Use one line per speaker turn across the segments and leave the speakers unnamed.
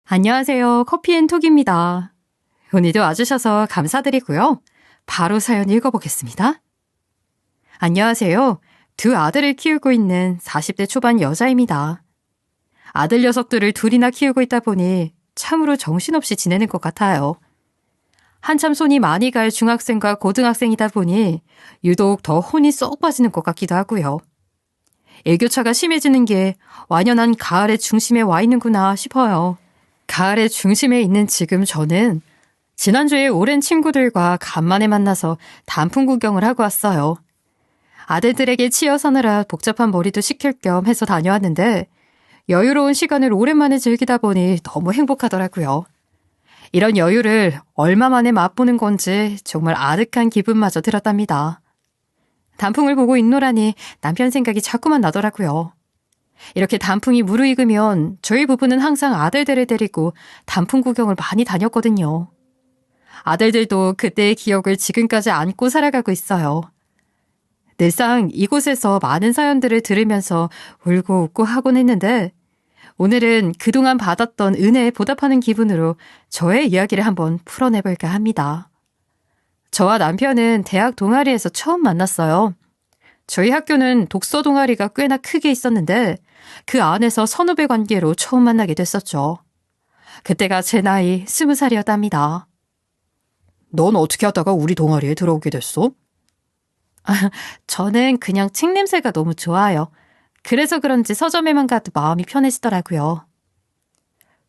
안녕하세요. 커피앤톡입니다. 오늘도 와주셔서 감사드리고요. 바로 사연 읽어보겠습니다. 안녕하세요. 두 아들을 키우고 있는 40대 초반 여자입니다. 아들 녀석들을 둘이나 키우고 있다 보니 참으로 정신없이 지내는 것 같아요. 한참 손이 많이 갈 중학생과 고등학생이다 보니 유독 더 혼이 쏙 빠지는 것 같기도 하고요. 일교차가 심해지는 게 완연한 가을의 중심에 와 있는구나 싶어요. 가을의 중심에 있는 지금 저는 지난주에 오랜 친구들과 간만에 만나서 단풍 구경을 하고 왔어요. 아들들에게 치여 사느라 복잡한 머리도 식힐 겸 해서 다녀왔는데 여유로운 시간을 오랜만에 즐기다 보니 너무 행복하더라고요. 이런 여유를 얼마 만에 맛보는 건지 정말 아득한 기분마저 들었답니다. 단풍을 보고 있노라니 남편 생각이 자꾸만 나더라고요. 이렇게 단풍이 무르익으면 저희 부부는 항상 아들들을 데리고 단풍 구경을 많이 다녔거든요. 아들들도 그때의 기억을 지금까지 안고 살아가고 있어요. 늘상 이곳에서 많은 사연들을 들으면서 울고 웃고 하곤 했는데 오늘은 그동안 받았던 은혜에 보답하는 기분으로 저의 이야기를 한번 풀어내볼까 합니다. 저와 남편은 대학 동아리에서 처음 만났어요. 저희 학교는 독서 동아리가 꽤나 크게 있었는데 그 안에서 선후배 관계로 처음 만나게 됐었죠. 그때가 제 나이 20살이었답니다. 넌 어떻게 하다가 우리 동아리에 들어오게 됐어? 저는 그냥 책 냄새가 너무 좋아요. 그래서 그런지 서점에만 가도 마음이 편해지더라고요.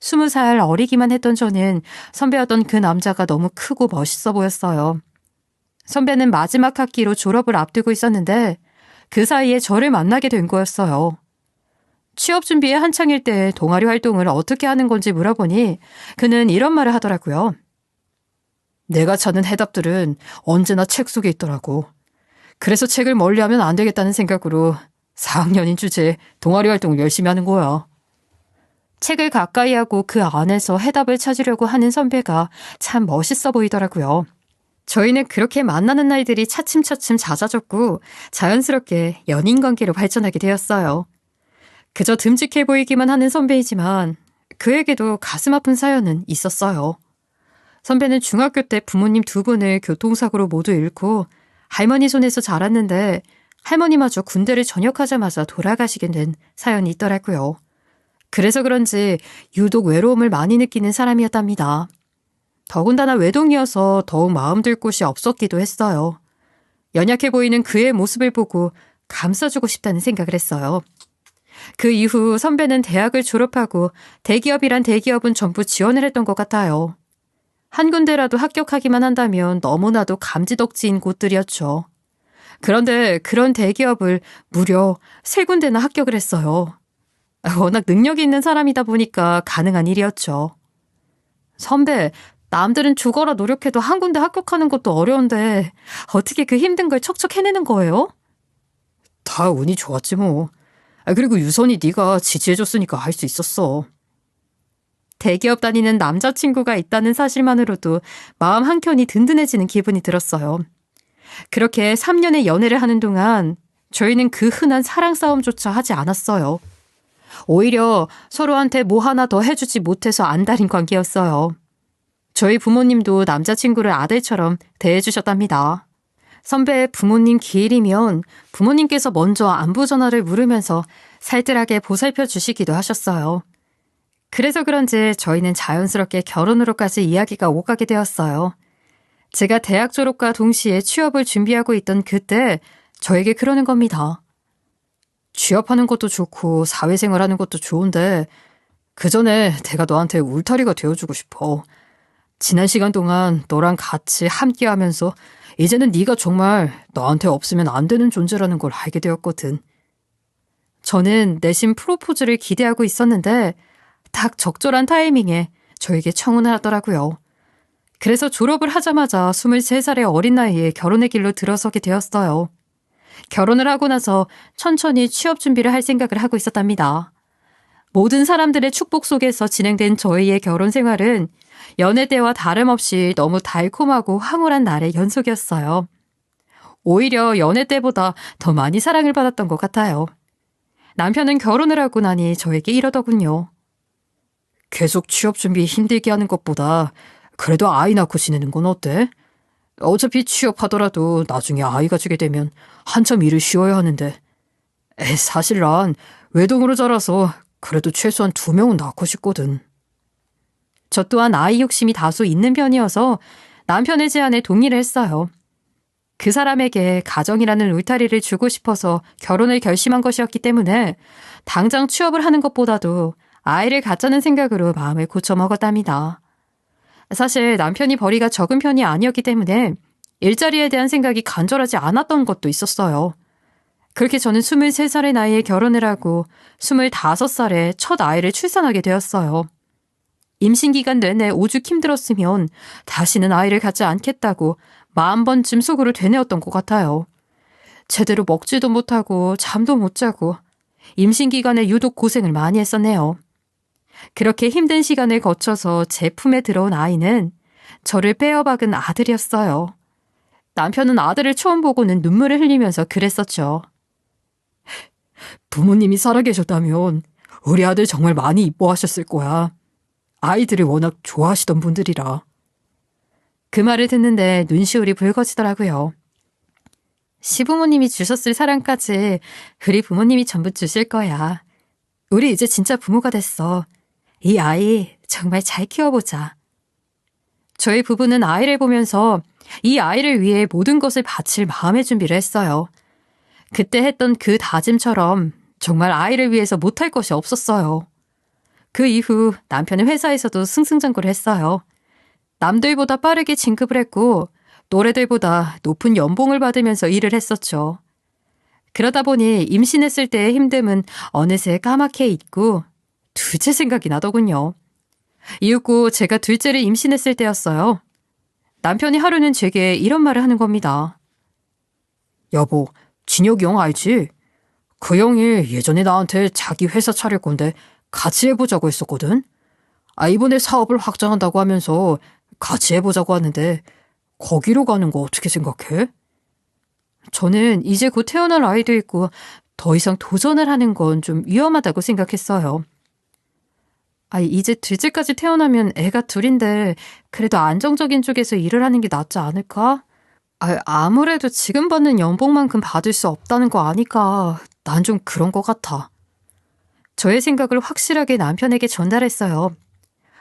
20살 어리기만 했던 저는 선배였던 그 남자가 너무 크고 멋있어 보였어요. 선배는 마지막 학기로 졸업을 앞두고 있었는데 그 사이에 저를 만나게 된 거였어요. 취업 준비에 한창일 때 동아리 활동을 어떻게 하는 건지 물어보니 그는 이런 말을 하더라고요. 내가 찾는 해답들은 언제나 책 속에 있더라고. 그래서 책을 멀리하면 안 되겠다는 생각으로 4학년인 주제에 동아리 활동을 열심히 하는 거야. 책을 가까이 하고 그 안에서 해답을 찾으려고 하는 선배가 참 멋있어 보이더라고요. 저희는 그렇게 만나는 날들이 차츰차츰 잦아졌고 자연스럽게 연인 관계로 발전하게 되었어요. 그저 듬직해 보이기만 하는 선배이지만 그에게도 가슴 아픈 사연은 있었어요. 선배는 중학교 때 부모님 두 분을 교통사고로 모두 잃고 할머니 손에서 자랐는데 할머니마저 군대를 전역하자마자 돌아가시게 된 사연이 있더라고요. 그래서 그런지 유독 외로움을 많이 느끼는 사람이었답니다. 더군다나 외동이어서 더욱 마음 들 곳이 없었기도 했어요. 연약해 보이는 그의 모습을 보고 감싸주고 싶다는 생각을 했어요. 그 이후 선배는 대학을 졸업하고 대기업이란 대기업은 전부 지원을 했던 것 같아요. 한 군데라도 합격하기만 한다면 너무나도 감지덕지인 곳들이었죠. 그런데 그런 대기업을 무려 3군데나 합격을 했어요. 워낙 능력이 있는 사람이다 보니까 가능한 일이었죠. 선배, 남들은 죽어라 노력해도 한 군데 합격하는 것도 어려운데 어떻게 그 힘든 걸 척척 해내는 거예요? 다 운이 좋았지 뭐. 그리고 유선이 네가 지지해줬으니까 할 수 있었어. 대기업 다니는 남자친구가 있다는 사실만으로도 마음 한켠이 든든해지는 기분이 들었어요. 그렇게 3년의 연애를 하는 동안 저희는 그 흔한 사랑 싸움조차 하지 않았어요. 오히려 서로한테 뭐 하나 더 해주지 못해서 안달인 관계였어요. 저희 부모님도 남자친구를 아들처럼 대해주셨답니다. 선배의 부모님 기일이면 부모님께서 먼저 안부 전화를 물으면서 살뜰하게 보살펴 주시기도 하셨어요. 그래서 그런지 저희는 자연스럽게 결혼으로까지 이야기가 오가게 되었어요. 제가 대학 졸업과 동시에 취업을 준비하고 있던 그때 저에게 그러는 겁니다. 취업하는 것도 좋고 사회생활하는 것도 좋은데 그 전에 내가 너한테 울타리가 되어주고 싶어. 지난 시간 동안 너랑 같이 함께하면서 이제는 네가 정말 너한테 없으면 안 되는 존재라는 걸 알게 되었거든. 저는 내심 프로포즈를 기대하고 있었는데 딱 적절한 타이밍에 저에게 청혼을 하더라고요. 그래서 졸업을 하자마자 23살의 어린 나이에 결혼의 길로 들어서게 되었어요. 결혼을 하고 나서 천천히 취업 준비를 할 생각을 하고 있었답니다. 모든 사람들의 축복 속에서 진행된 저희의 결혼 생활은 연애 때와 다름없이 너무 달콤하고 황홀한 날의 연속이었어요. 오히려 연애 때보다 더 많이 사랑을 받았던 것 같아요. 남편은 결혼을 하고 나니 저에게 이러더군요. 계속 취업 준비 힘들게 하는 것보다 그래도 아이 낳고 지내는 건 어때? 어차피 취업하더라도 나중에 아이가 주게 되면 한참 일을 쉬어야 하는데. 사실 난 외동으로 자라서 그래도 최소한 2명은 낳고 싶거든. 저 또한 아이 욕심이 다소 있는 편이어서 남편의 제안에 동의를 했어요. 그 사람에게 가정이라는 울타리를 주고 싶어서 결혼을 결심한 것이었기 때문에 당장 취업을 하는 것보다도 아이를 갖자는 생각으로 마음을 고쳐먹었답니다. 사실 남편이 벌이가 적은 편이 아니었기 때문에 일자리에 대한 생각이 간절하지 않았던 것도 있었어요. 그렇게 저는 23살의 나이에 결혼을 하고 25살에 첫 아이를 출산하게 되었어요. 임신 기간 내내 오죽 힘들었으면 다시는 아이를 갖지 않겠다고 40번쯤 속으로 되뇌었던 것 같아요. 제대로 먹지도 못하고 잠도 못 자고 임신 기간에 유독 고생을 많이 했었네요. 그렇게 힘든 시간을 거쳐서 제 품에 들어온 아이는 저를 빼어박은 아들이었어요. 남편은 아들을 처음 보고는 눈물을 흘리면서 그랬었죠. 부모님이 살아계셨다면 우리 아들 정말 많이 이뻐하셨을 거야. 아이들을 워낙 좋아하시던 분들이라. 그 말을 듣는데 눈시울이 붉어지더라고요. 시부모님이 주셨을 사랑까지 우리 부모님이 전부 주실 거야. 우리 이제 진짜 부모가 됐어. 이 아이 정말 잘 키워보자. 저희 부부는 아이를 보면서 이 아이를 위해 모든 것을 바칠 마음의 준비를 했어요. 그때 했던 그 다짐처럼 정말 아이를 위해서 못할 것이 없었어요. 그 이후 남편은 회사에서도 승승장구를 했어요. 남들보다 빠르게 진급을 했고 노래들보다 높은 연봉을 받으면서 일을 했었죠. 그러다 보니 임신했을 때의 힘듦은 어느새 까맣게 잊고 둘째 생각이 나더군요. 이윽고 제가 둘째를 임신했을 때였어요. 남편이 하루는 제게 이런 말을 하는 겁니다. 여보, 진혁이 형 알지? 그 형이 예전에 나한테 자기 회사 차릴 건데 같이 해보자고 했었거든? 이번에 사업을 확장한다고 하면서 같이 해보자고 하는데 거기로 가는 거 어떻게 생각해? 저는 이제 곧 태어날 아이도 있고 더 이상 도전을 하는 건 좀 위험하다고 생각했어요. 이제 둘째까지 태어나면 애가 둘인데 그래도 안정적인 쪽에서 일을 하는 게 낫지 않을까? 아무래도 지금 받는 연봉만큼 받을 수 없다는 거 아니까 난 좀 그런 것 같아. 저의 생각을 확실하게 남편에게 전달했어요.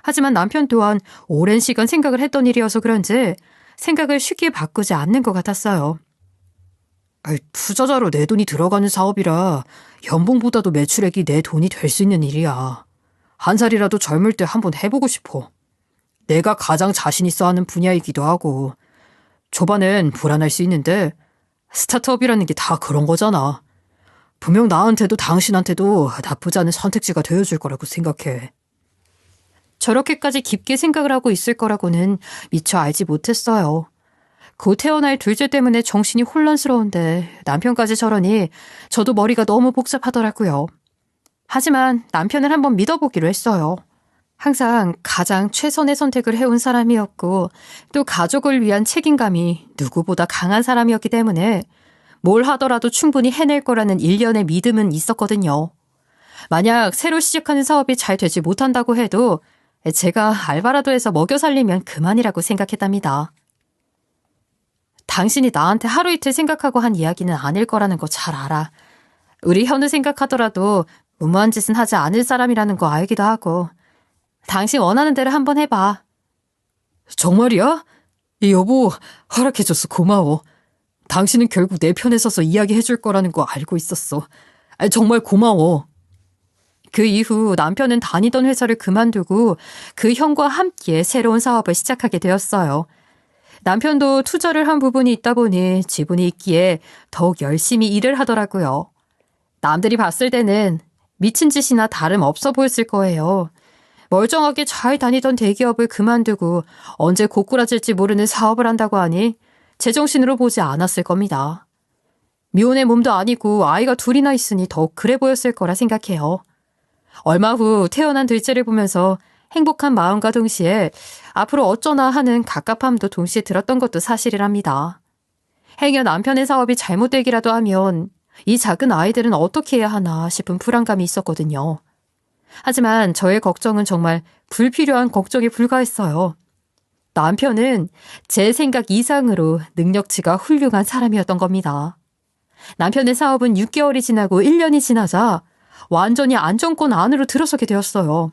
하지만 남편 또한 오랜 시간 생각을 했던 일이어서 그런지 생각을 쉽게 바꾸지 않는 것 같았어요. 투자자로 내 돈이 들어가는 사업이라 연봉보다도 매출액이 내 돈이 될 수 있는 일이야. 한 살이라도 젊을 때 한번 해보고 싶어. 내가 가장 자신 있어 하는 분야이기도 하고 초반엔 불안할 수 있는데 스타트업이라는 게 다 그런 거잖아. 분명 나한테도 당신한테도 나쁘지 않은 선택지가 되어줄 거라고 생각해. 저렇게까지 깊게 생각을 하고 있을 거라고는 미처 알지 못했어요. 곧 태어날 둘째 때문에 정신이 혼란스러운데 남편까지 저러니 저도 머리가 너무 복잡하더라고요. 하지만 남편을 한번 믿어보기로 했어요. 항상 가장 최선의 선택을 해온 사람이었고 또 가족을 위한 책임감이 누구보다 강한 사람이었기 때문에 뭘 하더라도 충분히 해낼 거라는 일련의 믿음은 있었거든요. 만약 새로 시작하는 사업이 잘 되지 못한다고 해도 제가 알바라도 해서 먹여 살리면 그만이라고 생각했답니다. 당신이 나한테 하루 이틀 생각하고 한 이야기는 아닐 거라는 거 잘 알아. 우리 현우 생각하더라도 무모한 짓은 하지 않을 사람이라는 거 알기도 하고. 당신 원하는 대로 한번 해봐. 정말이야? 여보, 허락해줘서 고마워. 당신은 결국 내 편에 서서 이야기해줄 거라는 거 알고 있었어. 정말 고마워. 그 이후 남편은 다니던 회사를 그만두고 그 형과 함께 새로운 사업을 시작하게 되었어요. 남편도 투자를 한 부분이 있다 보니 지분이 있기에 더욱 열심히 일을 하더라고요. 남들이 봤을 때는 미친 짓이나 다름없어 보였을 거예요. 멀쩡하게 잘 다니던 대기업을 그만두고 언제 고꾸라질지 모르는 사업을 한다고 하니 제정신으로 보지 않았을 겁니다. 미혼의 몸도 아니고 아이가 둘이나 있으니 더욱 그래 보였을 거라 생각해요. 얼마 후 태어난 둘째를 보면서 행복한 마음과 동시에 앞으로 어쩌나 하는 갑갑함도 동시에 들었던 것도 사실이랍니다. 행여 남편의 사업이 잘못되기라도 하면 이 작은 아이들은 어떻게 해야 하나 싶은 불안감이 있었거든요. 하지만 저의 걱정은 정말 불필요한 걱정에 불과했어요. 남편은 제 생각 이상으로 능력치가 훌륭한 사람이었던 겁니다. 남편의 사업은 6개월이 지나고 1년이 지나자 완전히 안정권 안으로 들어서게 되었어요.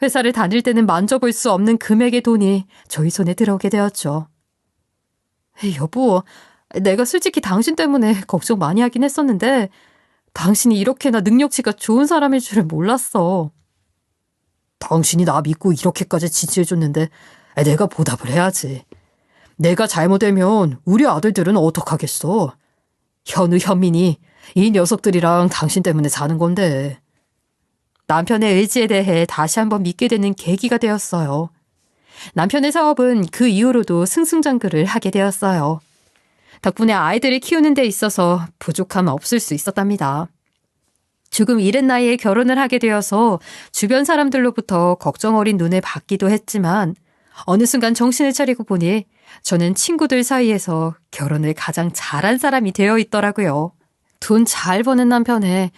회사를 다닐 때는 만져볼 수 없는 금액의 돈이 저희 손에 들어오게 되었죠. 여보, 내가 솔직히 당신 때문에 걱정 많이 하긴 했었는데 당신이 이렇게나 능력치가 좋은 사람일 줄은 몰랐어. 당신이 나 믿고 이렇게까지 지지해줬는데 내가 보답을 해야지. 내가 잘못되면 우리 아들들은 어떡하겠어. 현우, 현민이 이 녀석들이랑 당신 때문에 사는 건데. 남편의 의지에 대해 다시 한번 믿게 되는 계기가 되었어요. 남편의 사업은 그 이후로도 승승장구를 하게 되었어요. 덕분에 아이들을 키우는 데 있어서 부족함 없을 수 있었답니다. 조금 이른 나이에 결혼을 하게 되어서 주변 사람들로부터 걱정 어린 눈을 받기도 했지만 어느 순간 정신을 차리고 보니 저는 친구들 사이에서 결혼을 가장 잘한 사람이 되어 있더라고요. 돈 잘 버는 남편에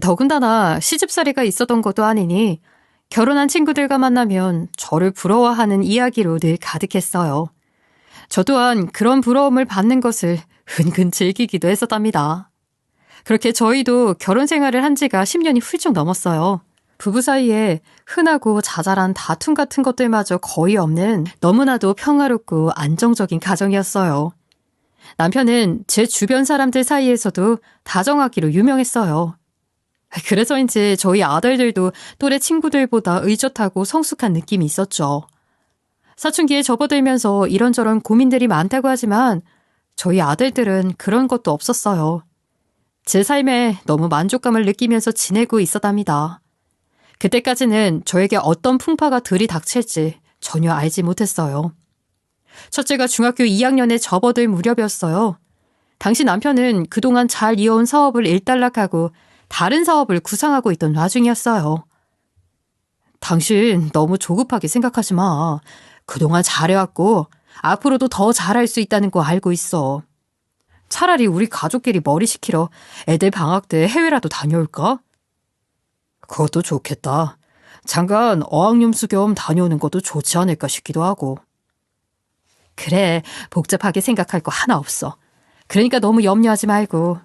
더군다나 시집살이가 있었던 것도 아니니 결혼한 친구들과 만나면 저를 부러워하는 이야기로 늘 가득했어요. 저 또한 그런 부러움을 받는 것을 은근 즐기기도 했었답니다. 그렇게 저희도 결혼 생활을 한 지가 10년이 훌쩍 넘었어요. 부부 사이에 흔하고 자잘한 다툼 같은 것들마저 거의 없는 너무나도 평화롭고 안정적인 가정이었어요. 남편은 제 주변 사람들 사이에서도 다정하기로 유명했어요. 그래서인지 저희 아들들도 또래 친구들보다 의젓하고 성숙한 느낌이 있었죠. 사춘기에 접어들면서 이런저런 고민들이 많다고 하지만 저희 아들들은 그런 것도 없었어요. 제 삶에 너무 만족감을 느끼면서 지내고 있었답니다. 그때까지는 저에게 어떤 풍파가 들이닥칠지 전혀 알지 못했어요. 첫째가 중학교 2학년에 접어들 무렵이었어요. 당시 남편은 그동안 잘 이어온 사업을 일단락하고 다른 사업을 구상하고 있던 와중이었어요. 당신 너무 조급하게 생각하지 마. 그동안 잘해왔고 앞으로도 더 잘할 수 있다는 거 알고 있어. 차라리 우리 가족끼리 머리 식히러 애들 방학 때 해외라도 다녀올까? 그것도 좋겠다. 잠깐 어학연수 겸 다녀오는 것도 좋지 않을까 싶기도 하고. 그래, 복잡하게 생각할 거 하나 없어. 그러니까 너무 염려하지 말고.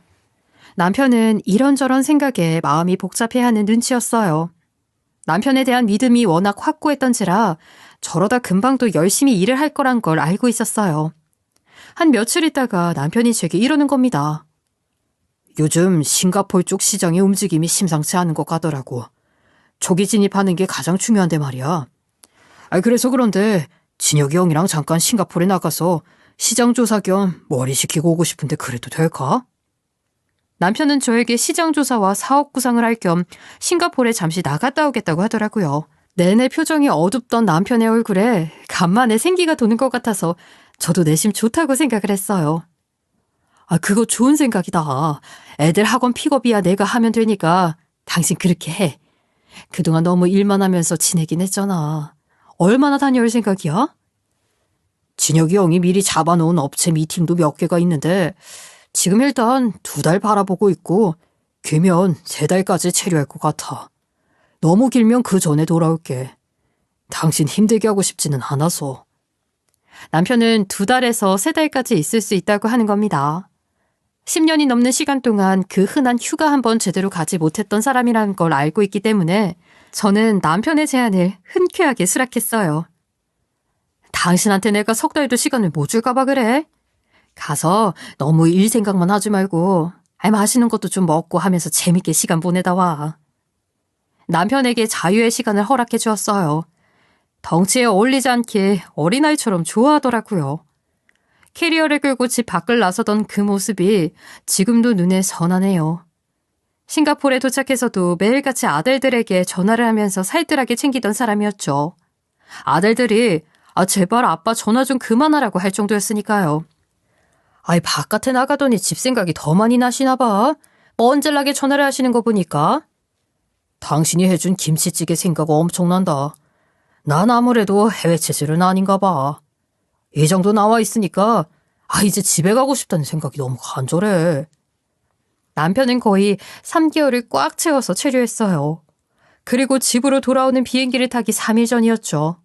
남편은 이런저런 생각에 마음이 복잡해하는 눈치였어요. 남편에 대한 믿음이 워낙 확고했던지라 저러다 금방 또 열심히 일을 할 거란 걸 알고 있었어요. 한 며칠 있다가 남편이 제게 이러는 겁니다. 요즘 싱가포르 쪽 시장의 움직임이 심상치 않은 것 같더라고. 초기 진입하는 게 가장 중요한데 말이야. 그래서 그런데 진혁이 형이랑 잠깐 싱가포르에 나가서 시장 조사 겸 머리 식히고 오고 싶은데 그래도 될까? 남편은 저에게 시장 조사와 사업 구상을 할 겸 싱가포르에 잠시 나갔다 오겠다고 하더라고요. 내내 표정이 어둡던 남편의 얼굴에 간만에 생기가 도는 것 같아서 저도 내심 좋다고 생각을 했어요. 그거 좋은 생각이다. 애들 학원 픽업이야 내가 하면 되니까 당신 그렇게 해. 그동안 너무 일만 하면서 지내긴 했잖아. 얼마나 다녀올 생각이야? 진혁이 형이 미리 잡아놓은 업체 미팅도 몇 개가 있는데 지금 일단 2달 바라보고 있고 길면 3달까지 체류할 것 같아. 너무 길면 그 전에 돌아올게. 당신 힘들게 하고 싶지는 않아서. 남편은 2달에서 3달까지 있을 수 있다고 하는 겁니다. 10년이 넘는 시간 동안 그 흔한 휴가 한 번 제대로 가지 못했던 사람이라는 걸 알고 있기 때문에 저는 남편의 제안을 흔쾌하게 수락했어요. 당신한테 내가 3달도 시간을 못 줄까 봐 그래? 가서 너무 일 생각만 하지 말고 맛있는 것도 좀 먹고 하면서 재밌게 시간 보내다 와. 남편에게 자유의 시간을 허락해 주었어요. 덩치에 어울리지 않게 어린아이처럼 좋아하더라고요. 캐리어를 끌고 집 밖을 나서던 그 모습이 지금도 눈에 선하네요. 싱가포르에 도착해서도 매일같이 아들들에게 전화를 하면서 살뜰하게 챙기던 사람이었죠. 아들들이 제발 아빠 전화 좀 그만하라고 할 정도였으니까요. 바깥에 나가더니 집 생각이 더 많이 나시나 봐. 뻔질나게 전화를 하시는 거 보니까. 당신이 해준 김치찌개 생각 엄청난다. 난 아무래도 해외 체질은 아닌가 봐. 이 정도 나와 있으니까 이제 집에 가고 싶다는 생각이 너무 간절해. 남편은 거의 3개월을 꽉 채워서 체류했어요. 그리고 집으로 돌아오는 비행기를 타기 3일 전이었죠.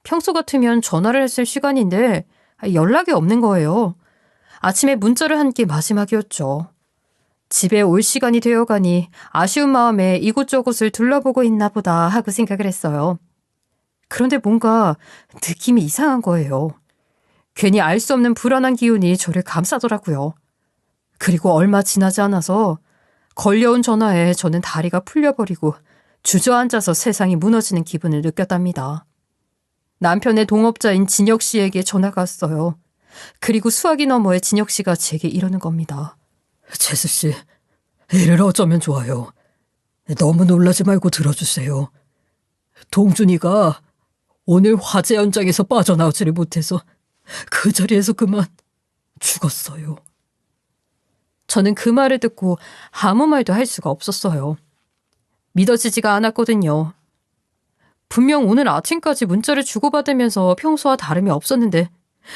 평소 같으면 전화를 했을 시간인데 연락이 없는 거예요. 아침에 문자를 한 게 마지막이었죠. 집에 올 시간이 되어가니 아쉬운 마음에 이곳저곳을 둘러보고 있나 보다 하고 생각을 했어요. 그런데 뭔가 느낌이 이상한 거예요. 괜히 알 수 없는 불안한 기운이 저를 감싸더라고요. 그리고 얼마 지나지 않아서 걸려온 전화에 저는 다리가 풀려버리고 주저앉아서 세상이 무너지는 기분을 느꼈답니다. 남편의 동업자인 진혁 씨에게 전화가 왔어요. 그리고 수화기 너머에 진혁 씨가 제게 이러는 겁니다.
재수 씨, 이를 어쩌면 좋아요. 너무 놀라지 말고 들어주세요. 동준이가 오늘 화재 현장에서 빠져나오지를 못해서 그 자리에서 그만 죽었어요.
저는 그 말을 듣고 아무 말도 할 수가 없었어요. 믿어지지가 않았거든요. 분명 오늘 아침까지 문자를 주고받으면서 평소와 다름이 없었는데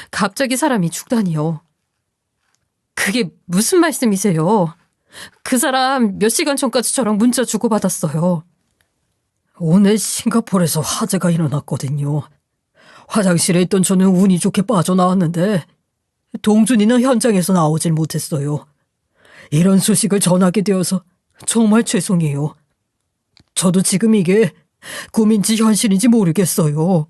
갑자기 사람이 죽다니요. 그게 무슨 말씀이세요? 그 사람 몇 시간 전까지 저랑 문자 주고받았어요.
오늘 싱가포르에서 화재가 일어났거든요. 화장실에 있던 저는 운이 좋게 빠져나왔는데 동준이는 현장에서 나오질 못했어요. 이런 소식을 전하게 되어서 정말 죄송해요. 저도 지금 이게 꿈인지 현실인지 모르겠어요.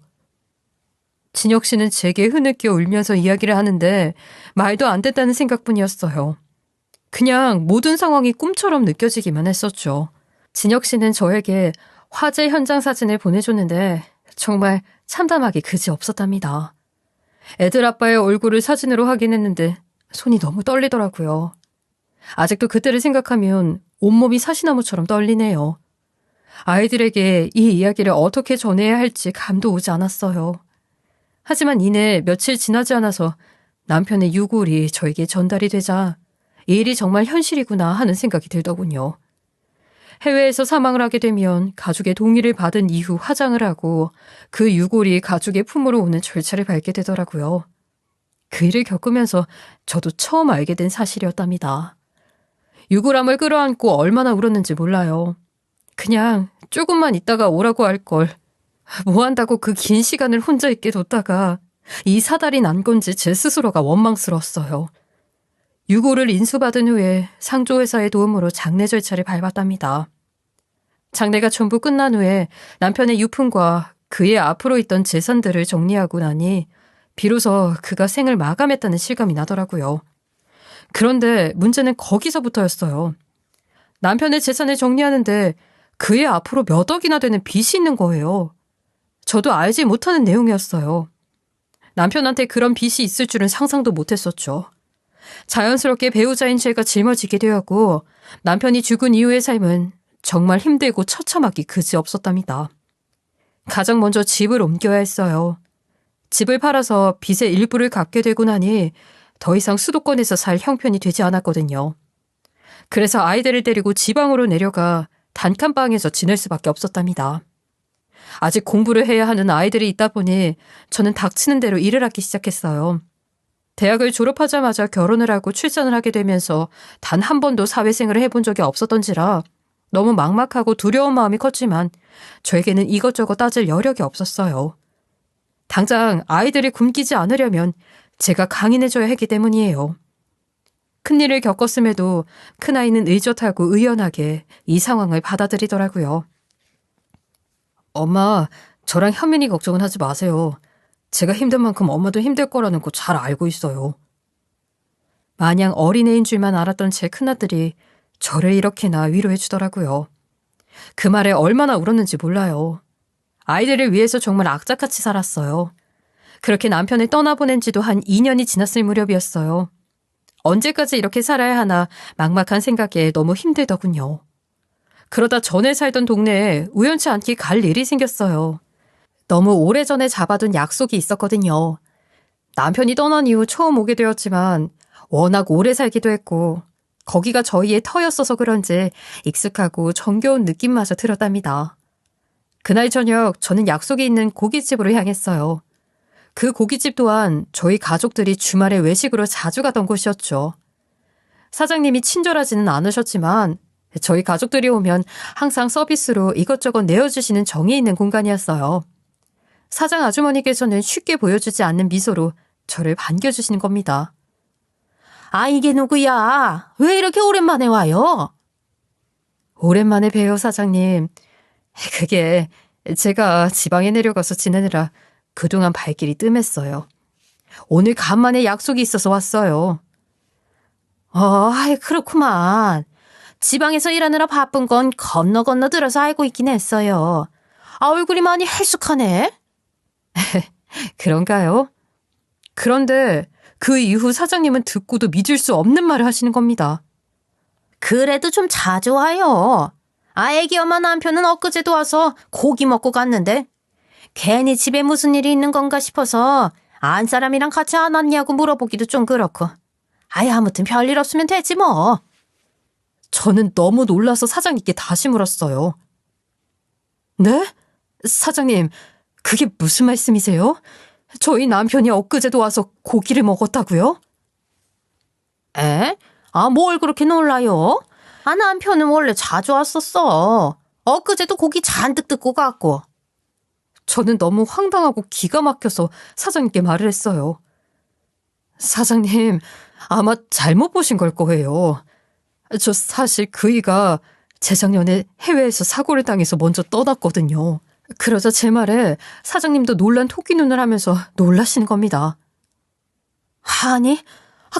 진혁 씨는 제게 흐느껴 울면서 이야기를 하는데 말도 안 됐다는 생각뿐이었어요. 그냥 모든 상황이 꿈처럼 느껴지기만 했었죠. 진혁 씨는 저에게 화재 현장 사진을 보내줬는데 정말 참담하기 그지없었답니다. 애들 아빠의 얼굴을 사진으로 확인했는데 손이 너무 떨리더라고요. 아직도 그때를 생각하면 온몸이 사시나무처럼 떨리네요. 아이들에게 이 이야기를 어떻게 전해야 할지 감도 오지 않았어요. 하지만 이내 며칠 지나지 않아서 남편의 유골이 저에게 전달이 되자 이 일이 정말 현실이구나 하는 생각이 들더군요. 해외에서 사망을 하게 되면 가족의 동의를 받은 이후 화장을 하고 그 유골이 가족의 품으로 오는 절차를 밟게 되더라고요. 그 일을 겪으면서 저도 처음 알게 된 사실이었답니다. 유골함을 끌어안고 얼마나 울었는지 몰라요. 그냥 조금만 있다가 오라고 할 걸. 뭐 한다고 그 긴 시간을 혼자 있게 뒀다가 이 사달이 난 건지 제 스스로가 원망스러웠어요. 유골을 인수받은 후에 상조회사의 도움으로 장례 절차를 밟았답니다. 장례가 전부 끝난 후에 남편의 유품과 그의 앞으로 있던 재산들을 정리하고 나니 비로소 그가 생을 마감했다는 실감이 나더라고요. 그런데 문제는 거기서부터였어요. 남편의 재산을 정리하는데 그의 앞으로 몇 억이나 되는 빚이 있는 거예요. 저도 알지 못하는 내용이었어요. 남편한테 그런 빚이 있을 줄은 상상도 못했었죠. 자연스럽게 배우자인 제가 짊어지게 되었고 남편이 죽은 이후의 삶은 정말 힘들고 처참하기 그지없었답니다. 가장 먼저 집을 옮겨야 했어요. 집을 팔아서 빚의 일부를 갚게 되고 나니 더 이상 수도권에서 살 형편이 되지 않았거든요. 그래서 아이들을 데리고 지방으로 내려가 단칸방에서 지낼 수밖에 없었답니다. 아직 공부를 해야 하는 아이들이 있다 보니 저는 닥치는 대로 일을 하기 시작했어요. 대학을 졸업하자마자 결혼을 하고 출산을 하게 되면서 단 한 번도 사회생활을 해본 적이 없었던지라 너무 막막하고 두려운 마음이 컸지만 저에게는 이것저것 따질 여력이 없었어요. 당장 아이들이 굶기지 않으려면 제가 강인해져야 했기 때문이에요. 큰일을 겪었음에도 큰아이는 의젓하고 의연하게 이 상황을 받아들이더라고요. 엄마, 저랑 현민이 걱정은 하지 마세요. 제가 힘든 만큼 엄마도 힘들 거라는 거 잘 알고 있어요. 마냥 어린애인 줄만 알았던 제 큰아들이 저를 이렇게나 위로해 주더라고요. 그 말에 얼마나 울었는지 몰라요. 아이들을 위해서 정말 악착같이 살았어요. 그렇게 남편을 떠나보낸 지도 한 2년이 지났을 무렵이었어요. 언제까지 이렇게 살아야 하나 막막한 생각에 너무 힘들더군요. 그러다 전에 살던 동네에 우연치 않게 갈 일이 생겼어요. 너무 오래전에 잡아둔 약속이 있었거든요. 남편이 떠난 이후 처음 오게 되었지만 워낙 오래 살기도 했고 거기가 저희의 터였어서 그런지 익숙하고 정겨운 느낌마저 들었답니다. 그날 저녁 저는 약속이 있는 고깃집으로 향했어요. 그 고깃집 또한 저희 가족들이 주말에 외식으로 자주 가던 곳이었죠. 사장님이 친절하지는 않으셨지만 저희 가족들이 오면 항상 서비스로 이것저것 내어주시는 정이 있는 공간이었어요. 사장 아주머니께서는 쉽게 보여주지 않는 미소로 저를 반겨주시는 겁니다. 아, 이게 누구야? 왜 이렇게 오랜만에 와요? 오랜만에 봬요, 사장님. 그게 제가 지방에 내려가서 지내느라 그동안 발길이 뜸했어요. 오늘 간만에 약속이 있어서 왔어요. 그렇구만. 지방에서 일하느라 바쁜 건 건너 들어서 알고 있긴 했어요. 아, 얼굴이 많이 헬쑥하네. 그런가요? 그런데 그 이후 사장님은 듣고도 믿을 수 없는 말을 하시는 겁니다. 그래도 좀 자주 와요. 아, 애기 엄마 남편은 엊그제도 와서 고기 먹고 갔는데 괜히 집에 무슨 일이 있는 건가 싶어서 안 사람이랑 같이 안 왔냐고 물어보기도 좀 그렇고. 아예 아무튼 별일 없으면 되지 뭐. 저는 너무 놀라서 사장님께 다시 물었어요. 네? 사장님, 그게 무슨 말씀이세요? 저희 남편이 엊그제도 와서 고기를 먹었다고요? 에? 아, 뭘 그렇게 놀라요? 아, 남편은 원래 자주 왔었어. 엊그제도 고기 잔뜩 뜯고 갔고. 저는 너무 황당하고 기가 막혀서 사장님께 말을 했어요. 사장님, 아마 잘못 보신 걸 거예요. 저 사실 그이가 재작년에 해외에서 사고를 당해서 먼저 떠났거든요. 그러자 제 말에 사장님도 놀란 토끼 눈을 하면서 놀라시는 겁니다. 아니,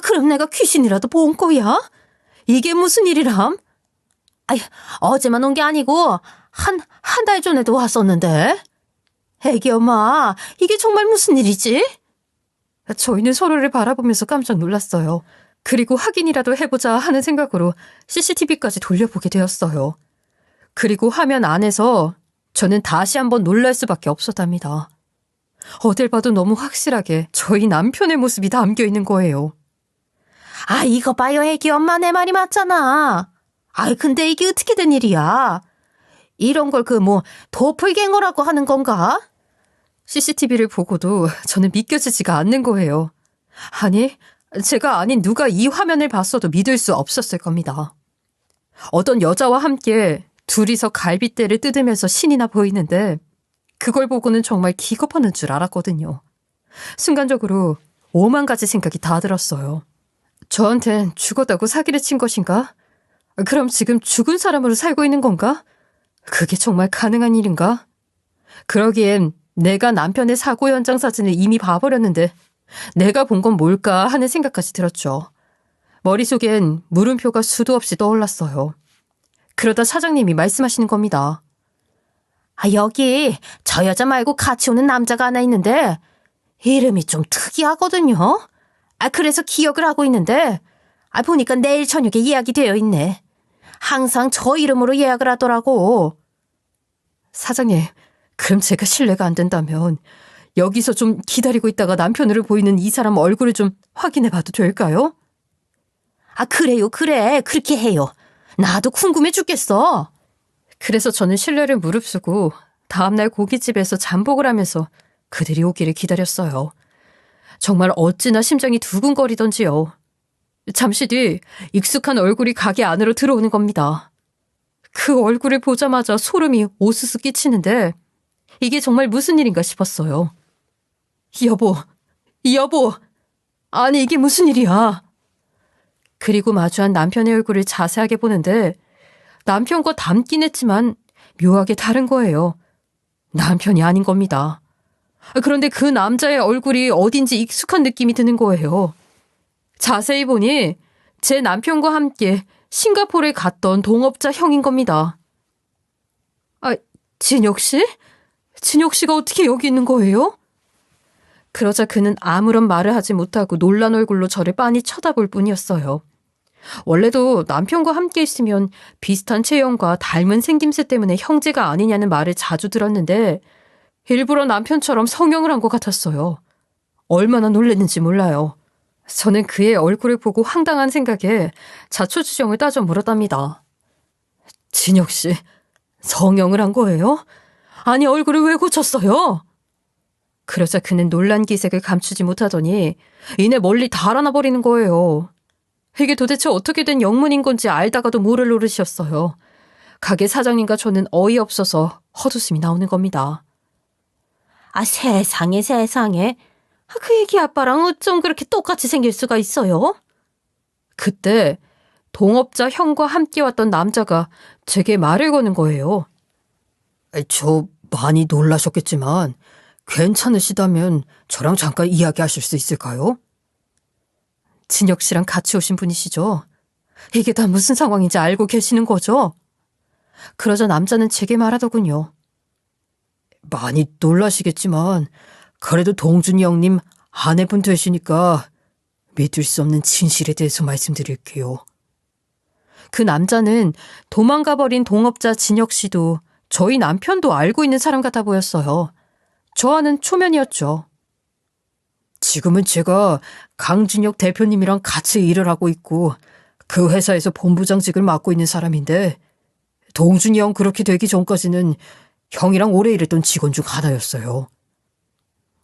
그럼 내가 귀신이라도 본 거야? 이게 무슨 일이람? 아이, 어제만 온 게 아니고 한 달 전에도 왔었는데. 애기 엄마, 이게 정말 무슨 일이지? 저희는 서로를 바라보면서 깜짝 놀랐어요. 그리고 확인이라도 해보자 하는 생각으로 CCTV까지 돌려보게 되었어요. 그리고 화면 안에서 저는 다시 한번 놀랄 수밖에 없었답니다. 어딜 봐도 너무 확실하게 저희 남편의 모습이 담겨 있는 거예요. 아, 이거 봐요, 애기 엄마, 내 말이 맞잖아. 아이, 근데 이게 어떻게 된 일이야? 이런 걸 도플갱어라고 하는 건가? CCTV를 보고도 저는 믿겨지지가 않는 거예요. 아니, 제가 아닌 누가 이 화면을 봤어도 믿을 수 없었을 겁니다. 어떤 여자와 함께 둘이서 갈빗대를 뜯으면서 신이 나 보이는데 그걸 보고는 정말 기겁하는 줄 알았거든요. 순간적으로 5만 가지 생각이 다 들었어요. 저한텐 죽었다고 사기를 친 것인가? 그럼 지금 죽은 사람으로 살고 있는 건가? 그게 정말 가능한 일인가? 그러기엔 내가 남편의 사고 현장 사진을 이미 봐버렸는데 내가 본 건 뭘까 하는 생각까지 들었죠. 머릿속엔 물음표가 수도 없이 떠올랐어요. 그러다 사장님이 말씀하시는 겁니다. 아, 여기 저 여자 말고 같이 오는 남자가 하나 있는데 이름이 좀 특이하거든요. 아, 그래서 기억을 하고 있는데 보니까 내일 저녁에 예약이 되어 있네. 항상 저 이름으로 예약을 하더라고. 사장님, 그럼 제가 실례가 안 된다면 여기서 좀 기다리고 있다가 남편으로 보이는 이 사람 얼굴을 좀 확인해 봐도 될까요? 아, 그래요, 그래. 그렇게 해요. 나도 궁금해 죽겠어. 그래서 저는 실례를 무릅쓰고 다음날 고깃집에서 잠복을 하면서 그들이 오기를 기다렸어요. 정말 어찌나 심장이 두근거리던지요. 잠시 뒤 익숙한 얼굴이 가게 안으로 들어오는 겁니다. 그 얼굴을 보자마자 소름이 오스스 끼치는데 이게 정말 무슨 일인가 싶었어요. 여보, 아니 이게 무슨 일이야? 그리고 마주한 남편의 얼굴을 자세하게 보는데 남편과 닮긴 했지만 묘하게 다른 거예요. 남편이 아닌 겁니다. 그런데 그 남자의 얼굴이 어딘지 익숙한 느낌이 드는 거예요. 자세히 보니 제 남편과 함께 싱가포르에 갔던 동업자 형인 겁니다. 아, 진혁 씨? 진혁 씨가 어떻게 여기 있는 거예요? 그러자 그는 아무런 말을 하지 못하고 놀란 얼굴로 저를 빤히 쳐다볼 뿐이었어요. 원래도 남편과 함께 있으면 비슷한 체형과 닮은 생김새 때문에 형제가 아니냐는 말을 자주 들었는데 일부러 남편처럼 성형을 한 것 같았어요. 얼마나 놀랐는지 몰라요. 저는 그의 얼굴을 보고 황당한 생각에 자초지종을 따져 물었답니다. 진혁 씨, 성형을 한 거예요? 아니 얼굴을 왜 고쳤어요? 그러자 그는 놀란 기색을 감추지 못하더니 이내 멀리 달아나 버리는 거예요. 이게 도대체 어떻게 된 영문인 건지 알다가도 모를 노릇이었어요. 가게 사장님과 저는 어이없어서 헛웃음이 나오는 겁니다. 아, 세상에. 그 애기 아빠랑 어쩜 그렇게 똑같이 생길 수가 있어요? 그때 동업자 형과 함께 왔던 남자가 제게 말을 거는 거예요.
저 많이 놀라셨겠지만 괜찮으시다면 저랑 잠깐 이야기하실 수 있을까요?
진혁 씨랑 같이 오신 분이시죠? 이게 다 무슨 상황인지 알고 계시는 거죠? 그러자 남자는 제게 말하더군요.
많이 놀라시겠지만 그래도 동준이 형님 아내분 되시니까 믿을 수 없는 진실에 대해서 말씀드릴게요.
그 남자는 도망가 버린 동업자 진혁 씨도 저희 남편도 알고 있는 사람 같아 보였어요. 저와는 초면이었죠.
지금은 제가 강진혁 대표님이랑 같이 일을 하고 있고 그 회사에서 본부장직을 맡고 있는 사람인데 동준이 형 그렇게 되기 전까지는 형이랑 오래 일했던 직원 중 하나였어요.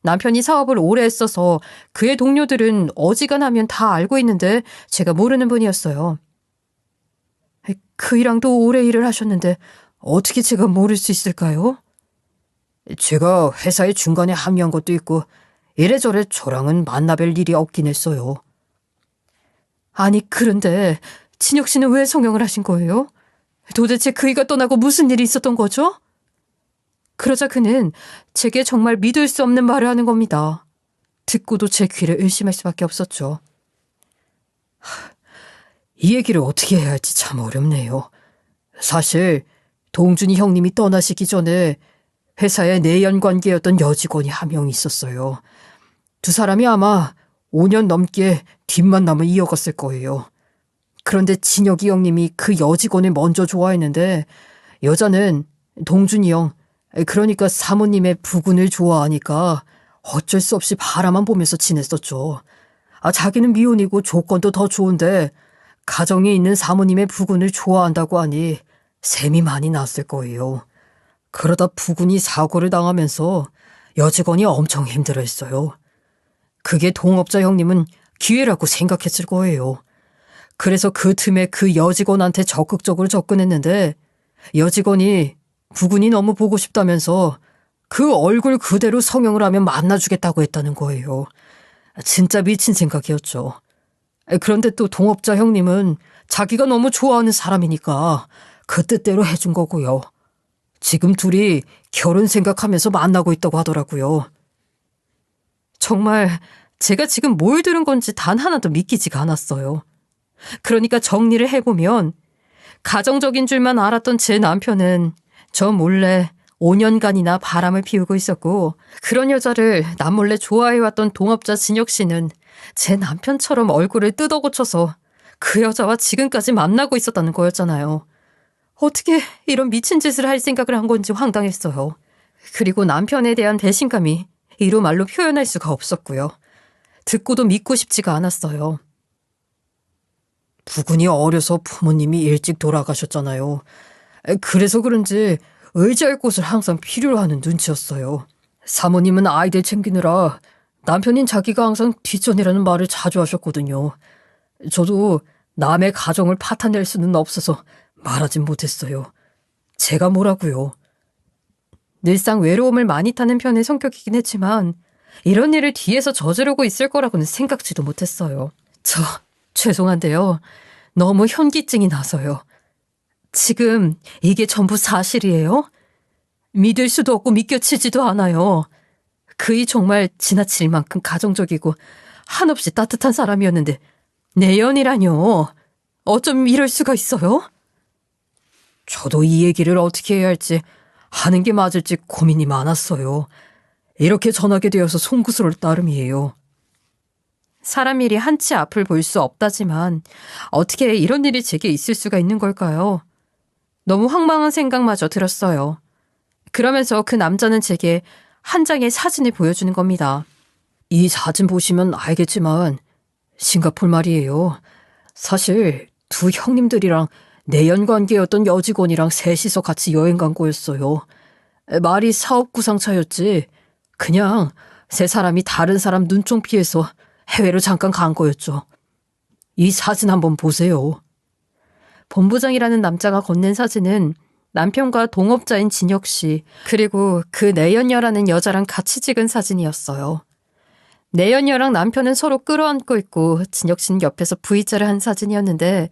남편이 사업을 오래 했어서 그의 동료들은 어지간하면 다 알고 있는데 제가 모르는 분이었어요. 그 일랑도 오래 일을 하셨는데 어떻게 제가 모를 수 있을까요?
제가 회사의 중간에 합류한 것도 있고 이래저래 저랑은 만나뵐 일이 없긴 했어요.
아니, 그런데 진혁 씨는 왜 성형을 하신 거예요? 도대체 그이가 떠나고 무슨 일이 있었던 거죠? 그러자 그는 제게 정말 믿을 수 없는 말을 하는 겁니다. 듣고도 제 귀를 의심할 수밖에 없었죠.
이 얘기를 어떻게 해야 할지 참 어렵네요. 사실 동준이 형님이 떠나시기 전에 회사에 내연 관계였던 여직원이 한 명 있었어요. 두 사람이 아마 5년 넘게 뒷만남을 이어갔을 거예요. 그런데 진혁이 형님이 그 여직원을 먼저 좋아했는데 여자는 동준이 형, 그러니까 사모님의 부군을 좋아하니까 어쩔 수 없이 바라만 보면서 지냈었죠. 자기는 미혼이고 조건도 더 좋은데 가정에 있는 사모님의 부군을 좋아한다고 하니 셈이 많이 났을 거예요. 그러다 부군이 사고를 당하면서 여직원이 엄청 힘들어했어요. 그게 동업자 형님은 기회라고 생각했을 거예요. 그래서 그 틈에 그 여직원한테 적극적으로 접근했는데 여직원이 부군이 너무 보고 싶다면서 그 얼굴 그대로 성형을 하면 만나주겠다고 했다는 거예요. 진짜 미친 생각이었죠. 그런데 또 동업자 형님은 자기가 너무 좋아하는 사람이니까 그 뜻대로 해준 거고요. 지금 둘이 결혼 생각하면서 만나고 있다고 하더라고요.
정말 제가 지금 뭘 들은 건지 단 하나도 믿기지가 않았어요. 그러니까 정리를 해보면 가정적인 줄만 알았던 제 남편은 저 몰래 5년간이나 바람을 피우고 있었고 그런 여자를 남몰래 좋아해왔던 동업자 진혁 씨는 제 남편처럼 얼굴을 뜯어고쳐서 그 여자와 지금까지 만나고 있었다는 거였잖아요. 어떻게 이런 미친 짓을 할 생각을 한 건지 황당했어요. 그리고 남편에 대한 배신감이 이루 말로 표현할 수가 없었고요. 듣고도 믿고 싶지가 않았어요.
부군이 어려서 부모님이 일찍 돌아가셨잖아요. 그래서 그런지 의지할 곳을 항상 필요로 하는 눈치였어요. 사모님은 아이들 챙기느라 남편인 자기가 항상 뒷전이라는 말을 자주 하셨거든요. 저도 남의 가정을 파탄낼 수는 없어서 말하진 못했어요. 제가 뭐라고요.
늘상 외로움을 많이 타는 편의 성격이긴 했지만 이런 일을 뒤에서 저지르고 있을 거라고는 생각지도 못했어요. 저 죄송한데요. 너무 현기증이 나서요. 지금 이게 전부 사실이에요? 믿을 수도 없고 믿겨지지도 않아요. 그이 정말 지나칠 만큼 가정적이고 한없이 따뜻한 사람이었는데 내연이라뇨. 어쩜 이럴 수가 있어요?
저도 이 얘기를 어떻게 해야 할지 하는 게 맞을지 고민이 많았어요. 이렇게 전하게 되어서 송구스러울 따름이에요.
사람 일이 한치 앞을 볼 수 없다지만 어떻게 이런 일이 제게 있을 수가 있는 걸까요? 너무 황망한 생각마저 들었어요. 그러면서 그 남자는 제게 한 장의 사진을 보여주는 겁니다.
이 사진 보시면 알겠지만 싱가포르 말이에요. 사실 두 형님들이랑 내연관계였던 여직원이랑 셋이서 같이 여행 간 거였어요. 말이 사업 구상차였지 그냥 세 사람이 다른 사람 눈총 피해서 해외로 잠깐 간 거였죠. 이 사진 한번 보세요.
본부장이라는 남자가 건넨 사진은 남편과 동업자인 진혁 씨, 그리고 그 내연녀라는 여자랑 같이 찍은 사진이었어요. 내연녀랑 남편은 서로 끌어안고 있고 진혁 씨는 옆에서 V자를 한 사진이었는데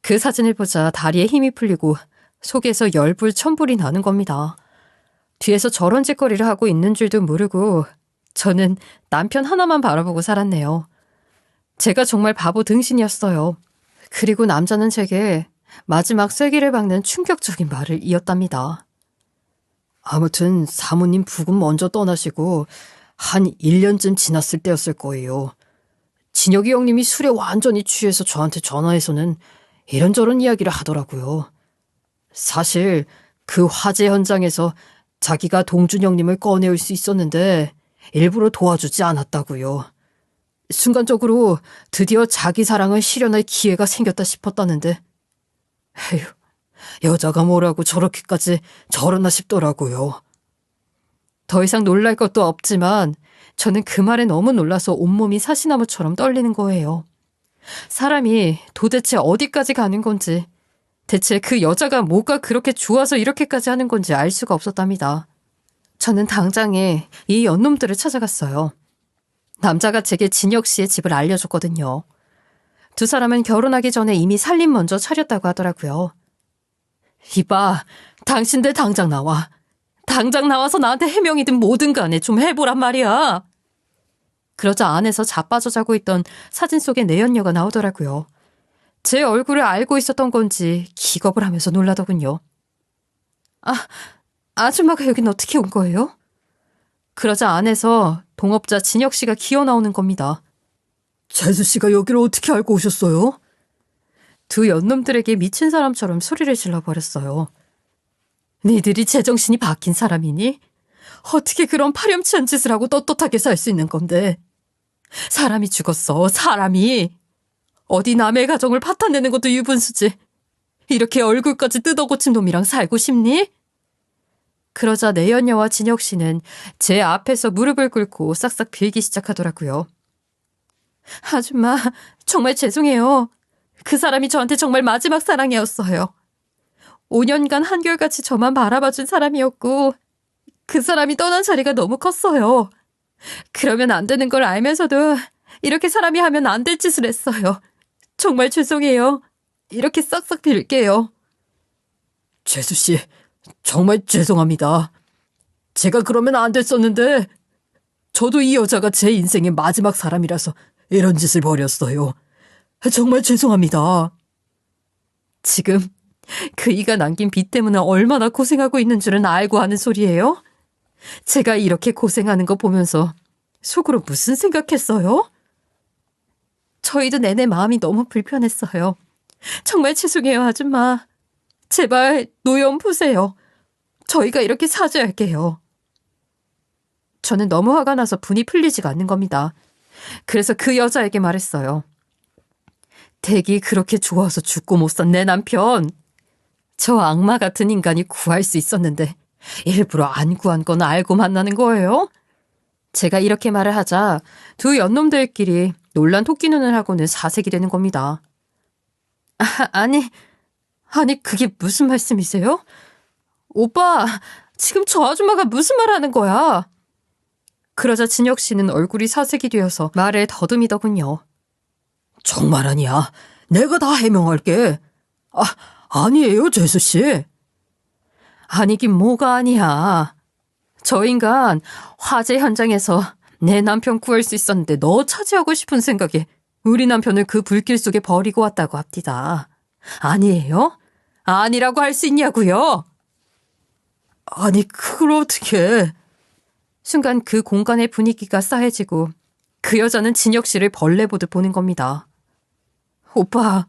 그 사진을 보자 다리에 힘이 풀리고 속에서 열불 천불이 나는 겁니다. 뒤에서 저런 짓거리를 하고 있는 줄도 모르고 저는 남편 하나만 바라보고 살았네요. 제가 정말 바보 등신이었어요. 그리고 남자는 제게 마지막 쐐기를 박는 충격적인 말을 이었답니다.
아무튼 사모님 부군 먼저 떠나시고 한 1년쯤 지났을 때였을 거예요. 진혁이 형님이 술에 완전히 취해서 저한테 전화해서는 이런저런 이야기를 하더라고요. 사실 그 화재 현장에서 자기가 동준 형님을 꺼내올 수 있었는데 일부러 도와주지 않았다고요. 순간적으로 드디어 자기 사랑을 실현할 기회가 생겼다 싶었다는데 에휴, 여자가 뭐라고 저렇게까지 저러나 싶더라고요.
더 이상 놀랄 것도 없지만 저는 그 말에 너무 놀라서 온몸이 사시나무처럼 떨리는 거예요. 사람이 도대체 어디까지 가는 건지, 대체 그 여자가 뭐가 그렇게 좋아서 이렇게까지 하는 건지 알 수가 없었답니다. 저는 당장에 이 연놈들을 찾아갔어요. 남자가 제게 진혁 씨의 집을 알려줬거든요. 두 사람은 결혼하기 전에 이미 살림 먼저 차렸다고 하더라고요. 이봐, 당신들 당장 나와. 당장 나와서 나한테 해명이든 뭐든 간에 좀 해보란 말이야. 그러자 안에서 자빠져 자고 있던 사진 속의 내연녀가 나오더라고요. 제 얼굴을 알고 있었던 건지 기겁을 하면서 놀라더군요. 아줌마가 여긴 어떻게 온 거예요? 그러자 안에서 동업자 진혁 씨가 기어 나오는 겁니다.
재수 씨가 여기를 어떻게 알고 오셨어요?
두 연놈들에게 미친 사람처럼 소리를 질러버렸어요. 니들이 제정신이 바뀐 사람이니? 어떻게 그런 파렴치한 짓을 하고 떳떳하게 살 수 있는 건데? 사람이 죽었어, 사람이. 어디 남의 가정을 파탄내는 것도 유분수지. 이렇게 얼굴까지 뜯어고친 놈이랑 살고 싶니? 그러자 내연녀와 진혁 씨는 제 앞에서 무릎을 꿇고 싹싹 빌기 시작하더라고요. 아줌마, 정말 죄송해요. 그 사람이 저한테 정말 마지막 사랑이었어요. 5년간 한결같이 저만 바라봐준 사람이었고 그 사람이 떠난 자리가 너무 컸어요. 그러면 안 되는 걸 알면서도 이렇게 사람이 하면 안 될 짓을 했어요. 정말 죄송해요. 이렇게 싹싹 빌게요.
재수 씨, 정말 죄송합니다. 제가 그러면 안 됐었는데 저도 이 여자가 제 인생의 마지막 사람이라서 이런 짓을 벌였어요. 정말 죄송합니다.
지금 그 이가 남긴 빚 때문에 얼마나 고생하고 있는 줄은 알고 하는 소리예요? 제가 이렇게 고생하는 거 보면서 속으로 무슨 생각했어요? 저희도 내내 마음이 너무 불편했어요. 정말 죄송해요, 아줌마. 제발 노염 푸세요. 저희가 이렇게 사죄할게요. 저는 너무 화가 나서 분이 풀리지가 않는 겁니다. 그래서 그 여자에게 말했어요. 댁이 그렇게 좋아서 죽고 못 산 내 남편. 저 악마 같은 인간이 구할 수 있었는데 일부러 안 구한 건 알고 만나는 거예요? 제가 이렇게 말을 하자 두 연놈들끼리 놀란 토끼 눈을 하고는 사색이 되는 겁니다. 아니 그게 무슨 말씀이세요? 오빠, 지금 저 아줌마가 무슨 말 하는 거야? 그러자 진혁 씨는 얼굴이 사색이 되어서 말을 더듬이더군요.
정말 아니야. 내가 다 해명할게. 아니에요, 재수 씨.
아니긴 뭐가 아니야. 저 인간 화재 현장에서 내 남편 구할 수 있었는데 너 차지하고 싶은 생각에 우리 남편을 그 불길 속에 버리고 왔다고 합디다. 아니에요? 아니라고 할 수 있냐고요?
아니, 그걸 어떻게...
순간 그 공간의 분위기가 싸해지고 그 여자는 진혁 씨를 벌레 보듯 보는 겁니다. 오빠,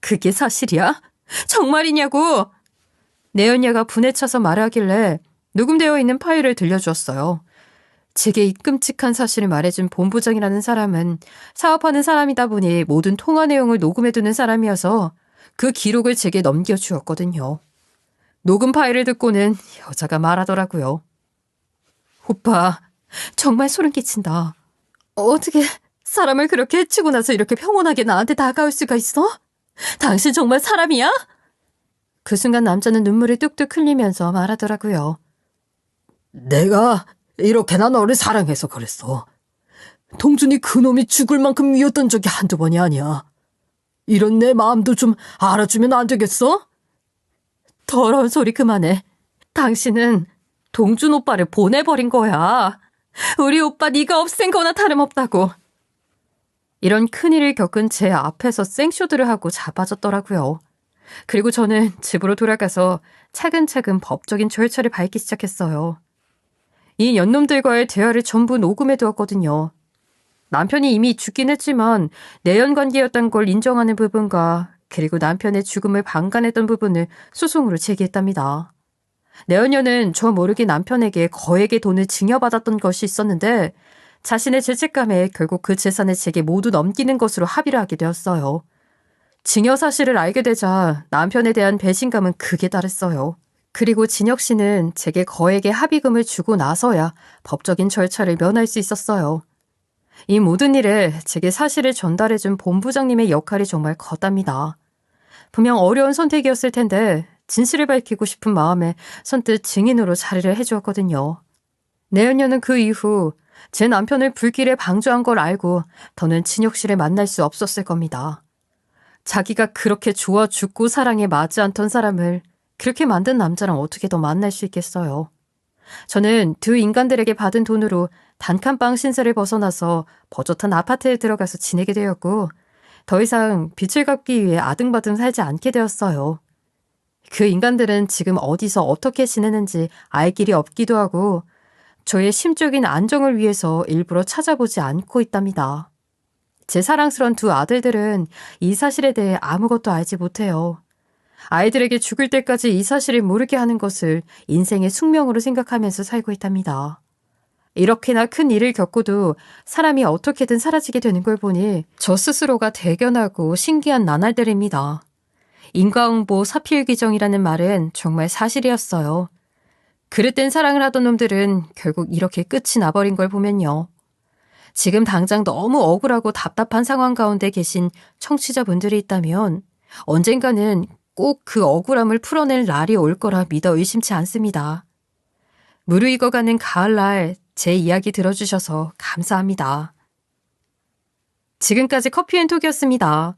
그게 사실이야? 정말이냐고? 내연녀가 분에 차서 말하길래 녹음되어 있는 파일을 들려주었어요. 제게 이 끔찍한 사실을 말해준 본부장이라는 사람은 사업하는 사람이다 보니 모든 통화 내용을 녹음해두는 사람이어서 그 기록을 제게 넘겨주었거든요. 녹음 파일을 듣고는 여자가 말하더라고요. 오빠, 정말 소름 끼친다. 어떻게 사람을 그렇게 해치고 나서 이렇게 평온하게 나한테 다가올 수가 있어? 당신 정말 사람이야? 그 순간 남자는 눈물이 뚝뚝 흘리면서 말하더라고요.
내가 이렇게나 너를 사랑해서 그랬어. 동준이 그놈이 죽을 만큼 미웠던 적이 한두 번이 아니야. 이런 내 마음도 좀 알아주면 안 되겠어?
더러운 소리 그만해. 당신은 동준 오빠를 보내버린 거야. 우리 오빠 네가 없앤 거나 다름없다고. 이런 큰일을 겪은 제 앞에서 생쇼들을 하고 자빠졌더라고요. 그리고 저는 집으로 돌아가서 차근차근 법적인 절차를 밟기 시작했어요. 이 연놈들과의 대화를 전부 녹음해 두었거든요. 남편이 이미 죽긴 했지만 내연 관계였던 걸 인정하는 부분과 그리고 남편의 죽음을 방관했던 부분을 소송으로 제기했답니다. 내연녀는 저 모르게 남편에게 거액의 돈을 증여받았던 것이 있었는데 자신의 죄책감에 결국 그 재산을 제게 모두 넘기는 것으로 합의를 하게 되었어요. 증여 사실을 알게 되자 남편에 대한 배신감은 극에 달했어요. 그리고 진혁 씨는 제게 거액의 합의금을 주고 나서야 법적인 절차를 면할 수 있었어요. 이 모든 일에 제게 사실을 전달해준 본부장님의 역할이 정말 컸답니다. 분명 어려운 선택이었을 텐데 진실을 밝히고 싶은 마음에 선뜻 증인으로 자리를 해주었거든요. 내연녀는 그 이후 제 남편을 불길에 방조한 걸 알고 더는 진혁 씨를 만날 수 없었을 겁니다. 자기가 그렇게 좋아 죽고 사랑에 맞지 않던 사람을 그렇게 만든 남자랑 어떻게 더 만날 수 있겠어요. 저는 두 인간들에게 받은 돈으로 단칸방 신세를 벗어나서 버젓한 아파트에 들어가서 지내게 되었고 더 이상 빚을 갚기 위해 아등바등 살지 않게 되었어요. 그 인간들은 지금 어디서 어떻게 지내는지 알 길이 없기도 하고 저의 심적인 안정을 위해서 일부러 찾아보지 않고 있답니다. 제 사랑스런 두 아들들은 이 사실에 대해 아무것도 알지 못해요. 아이들에게 죽을 때까지 이 사실을 모르게 하는 것을 인생의 숙명으로 생각하면서 살고 있답니다. 이렇게나 큰 일을 겪고도 사람이 어떻게든 사라지게 되는 걸 보니 저 스스로가 대견하고 신기한 나날들입니다. 인과응보 사필귀정이라는 말은 정말 사실이었어요. 그릇된 사랑을 하던 놈들은 결국 이렇게 끝이 나버린 걸 보면요. 지금 당장 너무 억울하고 답답한 상황 가운데 계신 청취자분들이 있다면 언젠가는 꼭 그 억울함을 풀어낼 날이 올 거라 믿어 의심치 않습니다. 무르익어가는 가을날 제 이야기 들어주셔서 감사합니다. 지금까지 커피앤톡이었습니다.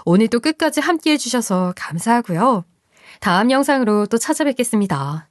오늘도 끝까지 함께해 주셔서 감사하고요. 다음 영상으로 또 찾아뵙겠습니다.